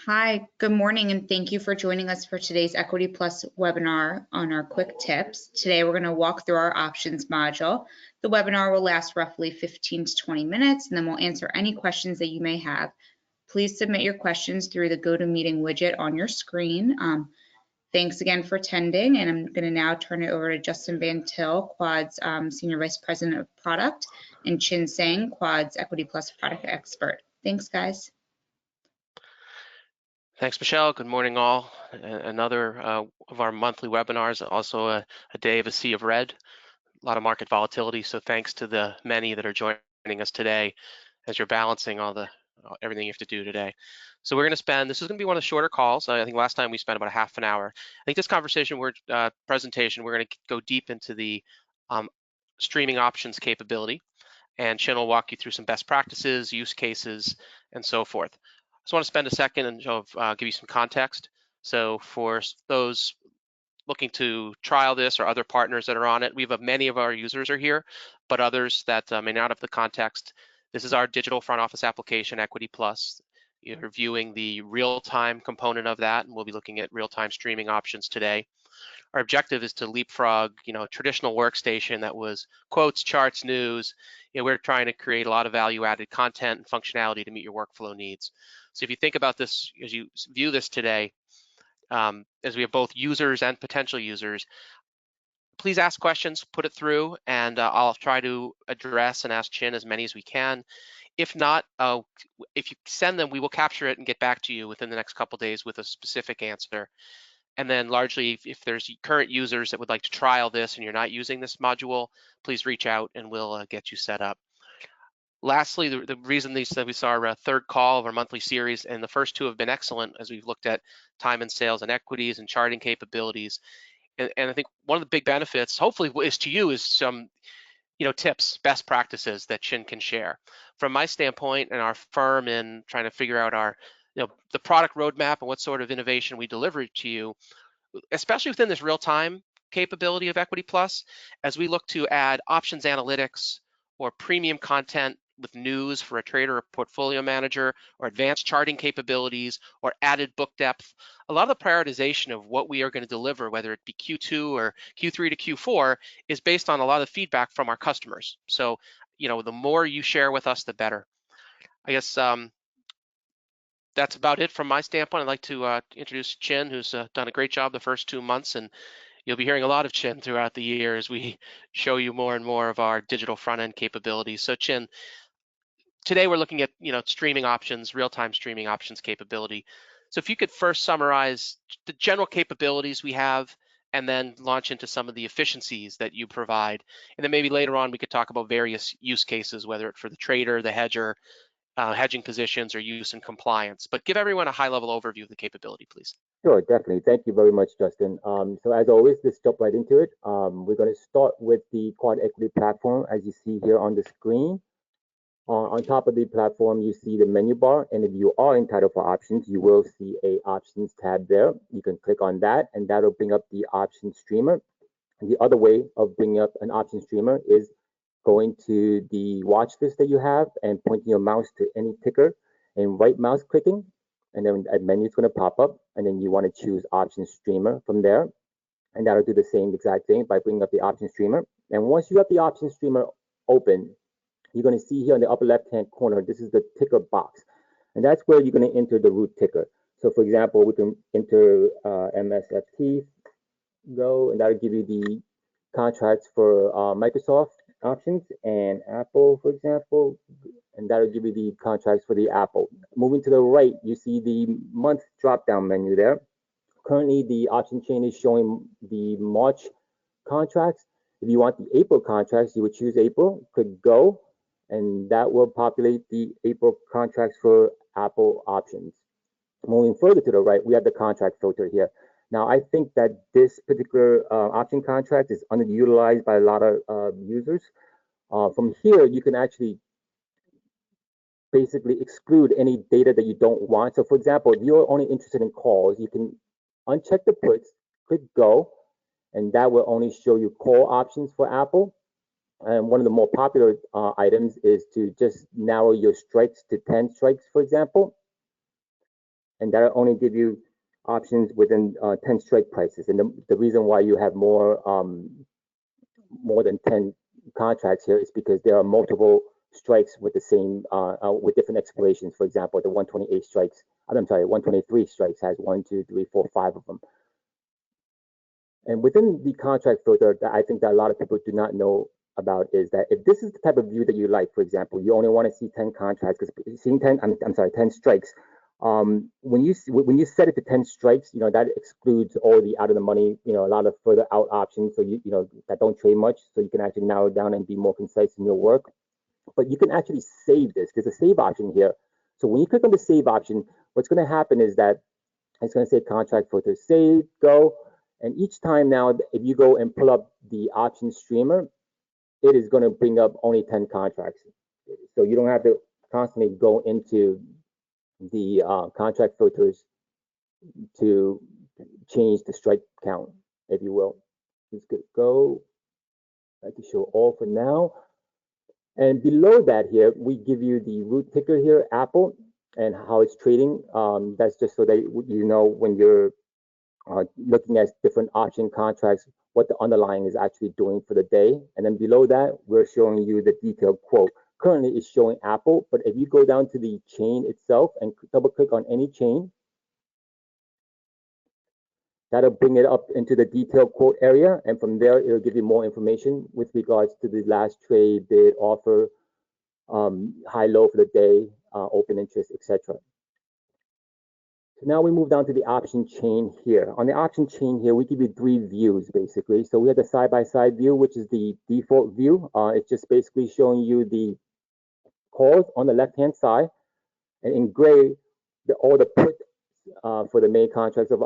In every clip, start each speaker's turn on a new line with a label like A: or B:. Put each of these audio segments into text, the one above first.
A: Hi, good morning, and thank you for joining us for today's Equity Plus webinar on our quick tips. Today, we're going to walk through our options module. The webinar will last roughly 15 to 20 minutes, and then we'll answer any questions that you may have. Please submit your questions through the GoToMeeting widget on your screen. Thanks again for attending, and I'm going to now turn it over to Justin Van Til, Quad's Senior Vice President of Product, and Chin Sang, Quad's Equity Plus Product Expert. Thanks, guys.
B: Thanks, Michelle. Good morning, all. Another of our monthly webinars, also a day of a sea of red, a lot of market volatility. So thanks to the many that are joining us today as you're balancing everything you have to do today. So we're going to spend, this is going to be one of the shorter calls. I think last time we spent about a half an hour. I think this presentation, we're going to go deep into the streaming options capability, and Chin will walk you through some best practices, use cases, and so forth. I just want to spend a second and give you some context. So for those looking to trial this or other partners that are on it, we have many of our users are here, but others that may not have the context. This is our digital front office application, Equity Plus. You're viewing the real-time component of that, and we'll be looking at real-time streaming options today. Our objective is to leapfrog, traditional workstation that was quotes, charts, news. We're trying to create a lot of value-added content and functionality to meet your workflow needs. So if you think about this, as you view this today, as we have both users and potential users, please ask questions, put it through, and I'll try to address and ask Chin as many as we can. If not, if you send them, we will capture it and get back to you within the next couple of days with a specific answer. And then largely, if there's current users that would like to trial this and you're not using this module, please reach out and we'll get you set up. Lastly, the reason we saw our third call of our monthly series, and the first two have been excellent as we've looked at time and sales and equities and charting capabilities. And I think one of the big benefits, hopefully, is to you is some tips, best practices that Chin can share. From my standpoint and our firm in trying to figure out our the product roadmap and what sort of innovation we deliver to you, especially within this real-time capability of Equity Plus, as we look to add options analytics or premium content with news for a trader or portfolio manager, or advanced charting capabilities, or added book depth. A lot of the prioritization of what we are going to deliver, whether it be Q2 or Q3 to Q4, is based on a lot of feedback from our customers. So, the more you share with us, the better. I guess that's about it from my standpoint. I'd like to introduce Chin, who's done a great job the first 2 months, and you'll be hearing a lot of Chin throughout the year as we show you more and more of our digital front-end capabilities. So Chin, today we're looking at streaming options, real-time streaming options capability. So if you could first summarize the general capabilities we have, and then launch into some of the efficiencies that you provide, and then maybe later on we could talk about various use cases, whether it's for the trader, the hedger, hedging positions, or use and compliance. But give everyone a high-level overview of the capability, please.
C: Sure, definitely. Thank you very much, Justin. So as always, let's jump right into it. We're going to start with the Quad Equity platform, as you see here on the screen. On top of the platform, you see the menu bar, and if you are entitled for options, you will see a options tab there. You can click on that, and that'll bring up the option streamer. And the other way of bringing up an option streamer is going to the watch list that you have and pointing your mouse to any ticker and right mouse clicking, and then a menu is going to pop up, and then you want to choose option streamer from there, and that'll do the same exact thing by bringing up the option streamer. And once you have the option streamer open, you're going to see here in the upper left-hand corner, this is the ticker box. And that's where you're going to enter the root ticker. So for example, we can enter MSFT, go, and that'll give you the contracts for Microsoft options and Apple, for example, and that'll give you the contracts for the Apple. Moving to the right, you see the month drop-down menu there. Currently, the option chain is showing the March contracts. If you want the April contracts, you would choose April, click go, and that will populate the April contracts for Apple options. Moving further to the right, we have the contract filter here. Now, I think that this particular option contract is underutilized by a lot of users. From here, you can actually basically exclude any data that you don't want. So for example, if you're only interested in calls, you can uncheck the puts, click go, and that will only show you call options for Apple. And one of the more popular items is to just narrow your strikes to 10 strikes, for example. and that'll only give you options within 10 strike prices. And the reason why you have more than 10 contracts here is because there are multiple strikes with the same with different expirations. For example, the 128 strikes, I'm sorry, 123 strikes has 1, 2, 3, 4, 5 of them. And within the contract filter, that I think that a lot of people do not know about is that if this is the type of view that you like, for example, you only want to see 10 contracts, because seeing 10, I'm sorry, 10 strikes. When you set it to 10 strikes, that excludes all the out of the money, a lot of further out options. So that don't trade much, so you can actually narrow it down and be more concise in your work. But you can actually save this. There's a save option here. So when you click on the save option, what's going to happen is that it's going to say contract filter, save, go. And each time now, if you go and pull up the option streamer, it is going to bring up only 10 contracts. So you don't have to constantly go into the contract filters to change the strike count, if you will. Let's go. I can show all for now. And below that here, we give you the root ticker here, Apple, and how it's trading. That's just so that you know when you're looking at different option contracts, what the underlying is actually doing for the day. And then below that, we're showing you the detailed quote. Currently, it's showing Apple, but if you go down to the chain itself and double click on any chain, that'll bring it up into the detailed quote area. And from there, it'll give you more information with regards to the last trade, bid, offer, high, low for the day, open interest, etc. So now we move down to the option chain here. On the option chain here, we give you 3 views basically. So we have the side-by-side view, which is the default view. It's just basically showing you the calls on the left-hand side, and in gray, all the put for the main contracts of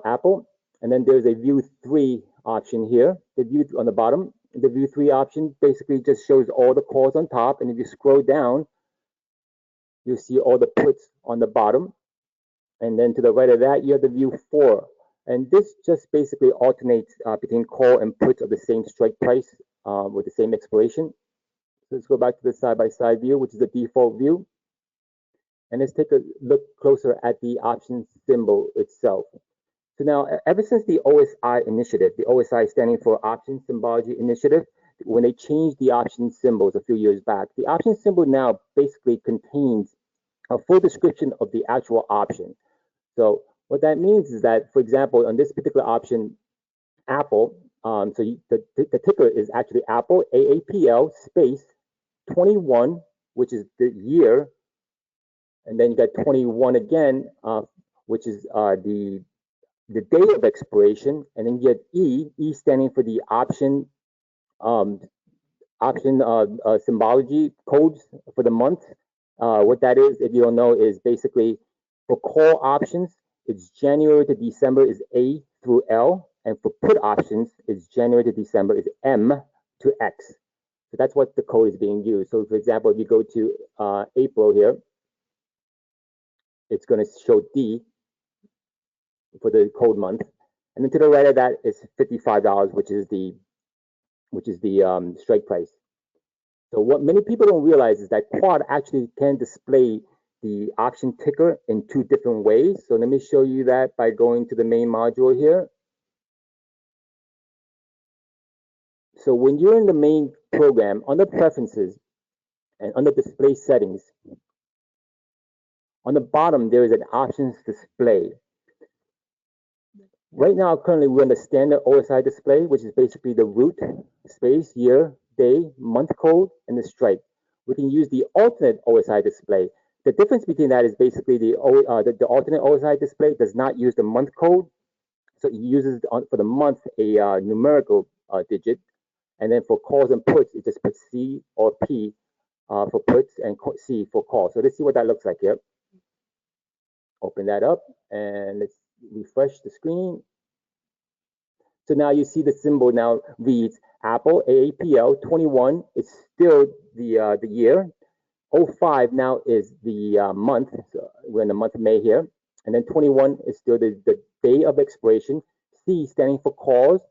C: Apple. And then there's a view 3 option here. The view on the bottom, the view 3 option basically just shows all the calls on top. And if you scroll down, you'll see all the puts on the bottom. And then to the right of that, you have the view 4. And this just basically alternates between call and puts of the same strike price with the same expiration. So let's go back to the side-by-side view, which is the default view. And let's take a look closer at the option symbol itself. So now, ever since the OSI initiative, the OSI standing for Option Symbology Initiative, when they changed the option symbols a few years back, the option symbol now basically contains a full description of the actual option. So what that means is that, for example, on this particular option, Apple, the ticker is actually Apple, AAPL space 21, which is the year, and then you got 21 again, which is the day of expiration, and then you get E standing for the option symbology codes for the month. What that is, if you don't know, is basically for call options, it's January to December is A through L, and for put options, it's January to December is M to X. So that's what the code is being used. So for example, if you go to April here, it's going to show D for the code month, and then to the right of that is $55, which is the strike price. So what many people don't realize is that Quad actually can display the option ticker in 2 different ways. So let me show you that by going to the main module here. So when you're in the main program, under preferences and under display settings, on the bottom there is an options display. Right now, currently we're in the standard OSI display, which is basically the root, space, year, day, month code, and the strike. We can use the alternate OSI display. The difference between that is basically the alternate OSI display does not use the month code, so it uses for the month a numerical digit, and then for calls and puts, it just puts C or P for puts and C for calls. So let's see what that looks like here. Open that up and let's refresh the screen. So now you see the symbol now reads Apple AAPL 21 is still the year. 05 now is the month. So we're in the month of May here. And then 21 is still the day of expiration. C standing for calls.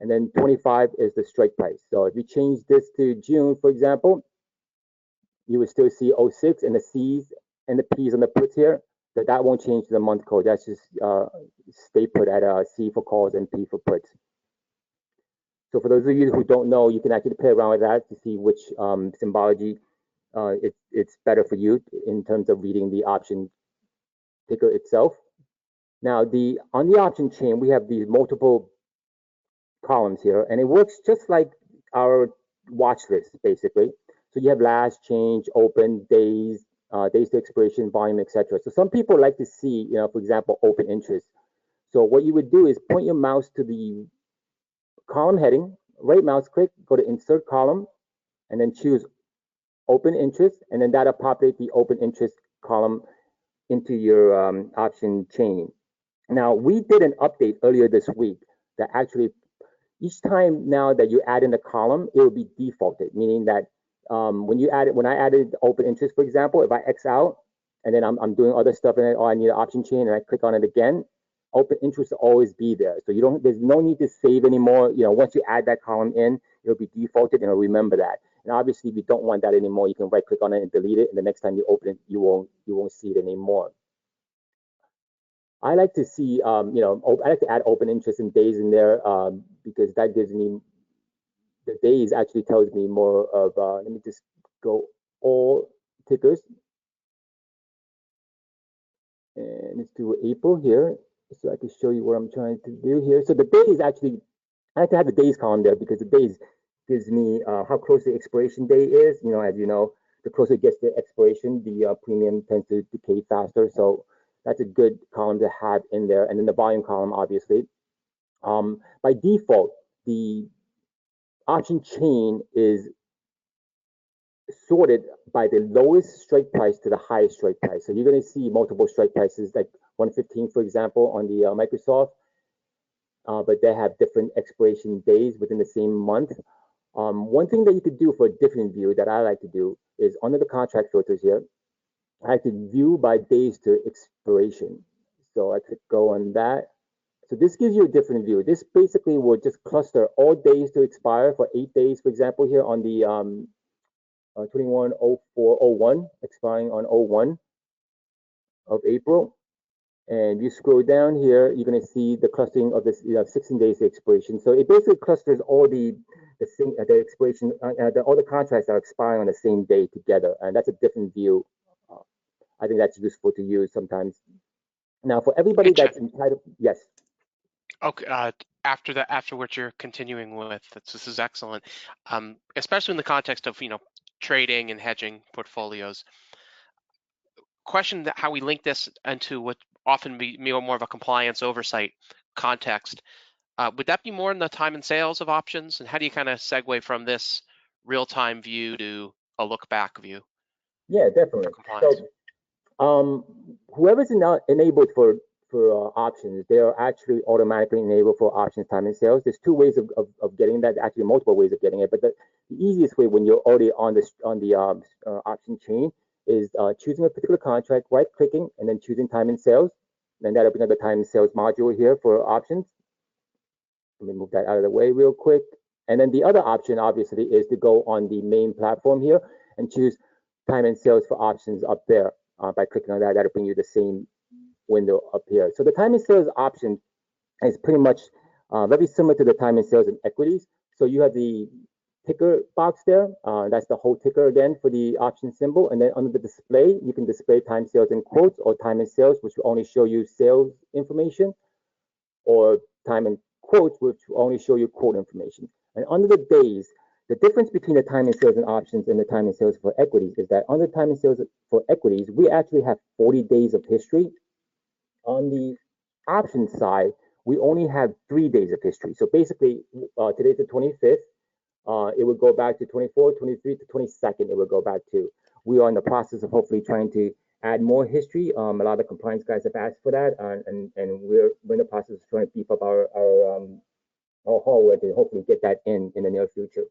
C: And then 25 is the strike price. So if you change this to June, for example, you would still see 06 and the C's and the P's on the puts here. That won't change to the month code. That's just stay put at C for calls and P for puts. So for those of you who don't know, you can actually play around with that to see which symbology it's better for you in terms of reading the option ticker itself. Now, on the option chain, we have these multiple columns here, and it works just like our watch list, basically. So you have last, change, open, days, days to expiration, volume, etc. So some people like to see, for example, open interest. So what you would do is point your mouse to the column heading, right mouse click, go to insert column, and then choose open interest, and then that'll populate the open interest column into your option chain. Now, we did an update earlier this week that actually each time now that you add in a column, it will be defaulted, meaning that when I added open interest, for example, if I X out and then I'm doing other stuff in it, I need an option chain, and I click on it again, open interest will always be there. So there's no need to save anymore. Once you add that column in, it'll be defaulted and it'll remember that. And obviously, if you don't want that anymore, you can right click on it and delete it. And the next time you open it, you won't see it anymore. I like to see, I like to add open interest and days in there because that gives me, the days actually tells me more of, let me just go all tickers. And let's do April here so I can show you what I'm trying to do here. So the days actually, I like to have the days column there because the days gives me how close the expiration date is. As you know, the closer it gets to expiration, the premium tends to decay faster. So that's a good column to have in there. And then the volume column, obviously. By default, the option chain is sorted by the lowest strike price to the highest strike price. So you're going to see multiple strike prices, like 115, for example, on the Microsoft, but they have different expiration days within the same month. One thing that you could do for a different view that I like to do is under the contract filters here, I like to view by days to expiration. So I could go on that. So this gives you a different view. This basically will just cluster all days to expire for 8 days, for example, here on the 210401, expiring on 01 of April. And you scroll down here, you're going to see the clustering of this 16 days to expiration. So it basically clusters all the expiration, all the contracts are expiring on the same day together, and that's a different view. I think that's useful to use sometimes. Now, for everybody that's entitled, yes.
B: Okay. After what you're continuing with, this is excellent, especially in the context of trading and hedging portfolios. Question that how we link this into what often be more of a compliance oversight context. Would that be more in the time and sales of options? And how do you kind of segue from this real-time view to a look-back view?
C: Yeah, definitely.
B: Compliance.
C: So, whoever's enabled for options, they are actually automatically enabled for options time and sales. There's two ways of getting that. Actually, multiple ways of getting it. But the easiest way when you're already on the option chain is choosing a particular contract, right-clicking, and then choosing time and sales. Then that opens up the time and sales module here for options. Let me move that out of the way real quick. And then the other option, obviously, is to go on the main platform here and choose time and sales for options up there. By clicking on that, that'll bring you the same window up here. So the time and sales option is pretty much very similar to the time and sales in equities. So you have the ticker box there. That's the whole ticker again for the option symbol. And then under the display, you can display time sales in quotes or time and sales, which will only show you sales information, or time and quotes, which will only show you quote information. And under the days, the difference between the time and sales and options and the time and sales for equities is that under time and sales for equities, we actually have 40 days of history. On the option side, we only have 3 days of history. So basically, today's the 25th. It would go back to 24, 23 to 22nd. It would go back to. We are in the process of hopefully trying to add more history. A lot of the compliance guys have asked for that, and we're in the process of trying to beef up our hardware to hopefully get that in the near future.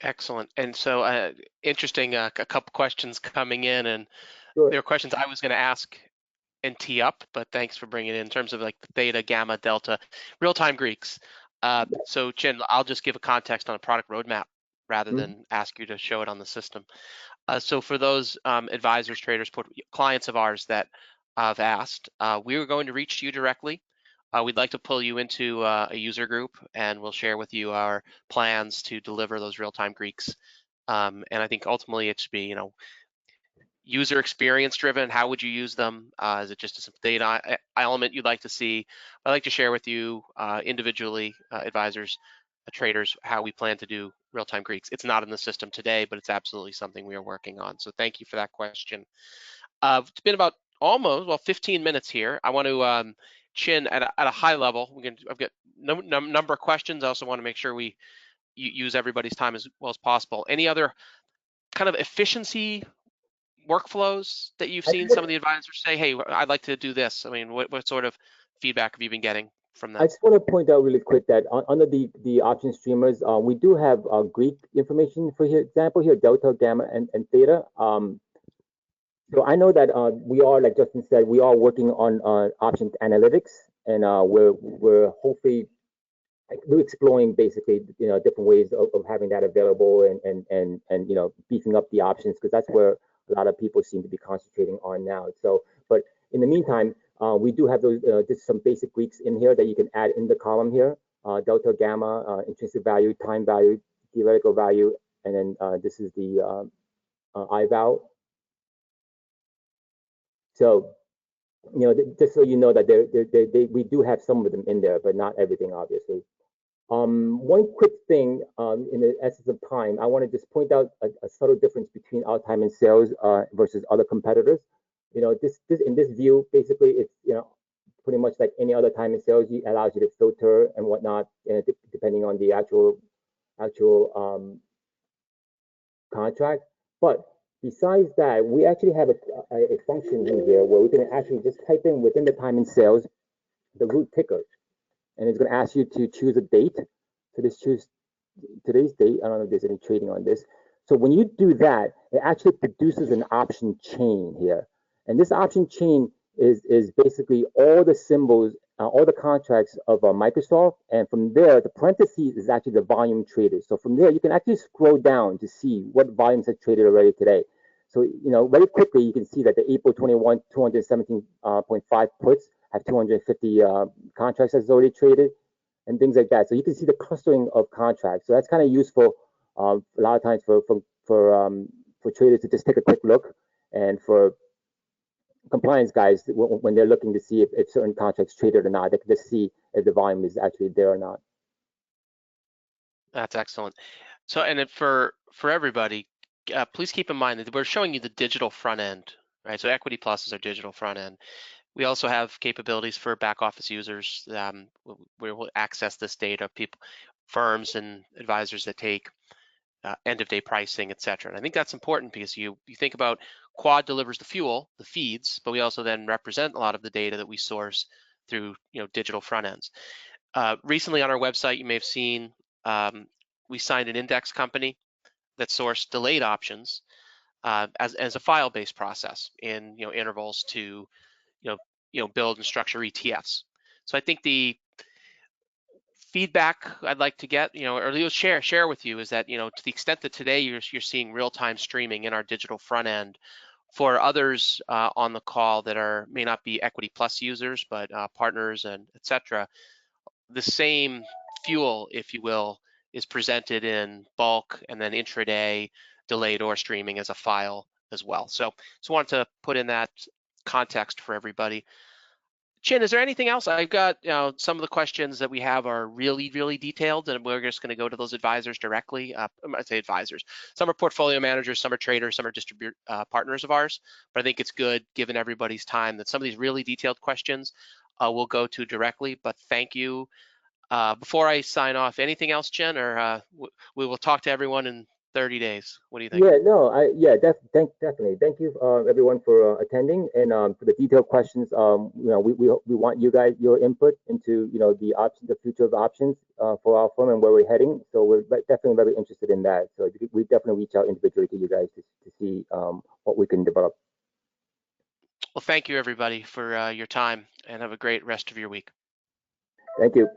B: Excellent. And so interesting, a couple questions coming in, and
C: Sure.
B: there are questions I was going to ask and tee up, but thanks for bringing it in terms of like theta, gamma, delta, real-time Greeks. So Chin, I'll just give a context on a product roadmap rather than ask you to show it on the system. So for those advisors, traders, clients of ours that have asked, we were going to reach to you directly. We'd like to pull you into a user group, and we'll share with you our plans to deliver those real-time Greeks. And I think ultimately it should be, user experience driven. How would you use them? Is it just a simple data element you'd like to see? I'd like to share with you individually, advisors, traders, how we plan to do real-time Greeks. It's not in the system today, but it's absolutely something we are working on. So thank you for that question. It's been about almost 15 minutes here. I want to Chin at a high level. I've got number of questions. I also want to make sure we use everybody's time as well as possible. Any other kind of efficiency workflows that you've seen some of the advisors say, hey, I'd like to do this? I mean, what sort of feedback have you been getting from them?
C: I just want to point out really quick that under the option streamers, we do have Greek information for example here, delta, gamma, and theta. So I know that we are, like Justin said, we are working on options analytics, and we're hopefully we're exploring basically different ways of having that available and beefing up the options, because that's where a lot of people seem to be concentrating on now. So, but in the meantime, we do have those just some basic Greeks in here that you can add in the column here: delta, gamma, intrinsic value, time value, theoretical value, and then this is the I-val. So, just so you know that we do have some of them in there, but not everything, obviously. One quick thing in the essence of time, I want to just point out a subtle difference between our time in sales versus other competitors. This in this view, basically, it's pretty much like any other time in sales. It allows you to filter and whatnot, depending on the actual contract. But besides that, we actually have a function in here where we can actually just type in within the time in sales the root ticker, and it's going to ask you to choose a date. So just choose today's date. I don't know if there's any trading on this. So when you do that, it actually produces an option chain here. And this option chain is basically all the symbols, all the contracts of Microsoft. And from there, the parentheses is actually the volume traded. So from there, you can actually scroll down to see what volumes have traded already today. So, very quickly, you can see that the April 21, 217.5 puts have 250 contracts that's already traded and things like that. So you can see the clustering of contracts. So that's kind of useful a lot of times for traders to just take a quick look, and for compliance guys when they're looking to see if certain contracts traded or not, they can just see if the volume is actually there or not.
B: That's excellent. So, and then for everybody, please keep in mind that we're showing you the digital front end, right? So Equity Plus is our digital front end. We also have capabilities for back office users where we'll access this data, firms and advisors that take end of day pricing, et cetera. And I think that's important because you think about Quad delivers the fuel, the feeds, but we also then represent a lot of the data that we source through digital front ends. Recently on our website, you may have seen we signed an index company that sourced delayed options as a file-based process in intervals to build and structure ETFs. So I think the feedback I'd like to get, or share with you is that, to the extent that today you're seeing real-time streaming in our digital front end, for others on the call that may not be Equity Plus users, but partners and et cetera, the same fuel, if you will, is presented in bulk and then intraday, delayed or streaming as a file as well. So wanted to put in that context for everybody. Chin, is there anything else? I've got some of the questions that we have are really, really detailed, and we're just going to go to those advisors directly. I'd say advisors. Some are portfolio managers, some are traders, some are partners of ours. But I think it's good, given everybody's time, that some of these really detailed questions we'll go to directly. But thank you. Before I sign off, anything else, Jen, or we will talk to everyone in 30 days. What do you think?
C: Yeah, no, definitely. Thank you, everyone, for attending, and for the detailed questions. We want you guys, your input into the future of options for our firm and where we're heading. So we're definitely very interested in that. So we definitely reach out individually to you guys to see what we can develop.
B: Well, thank you, everybody, for your time, and have a great rest of your week.
C: Thank you.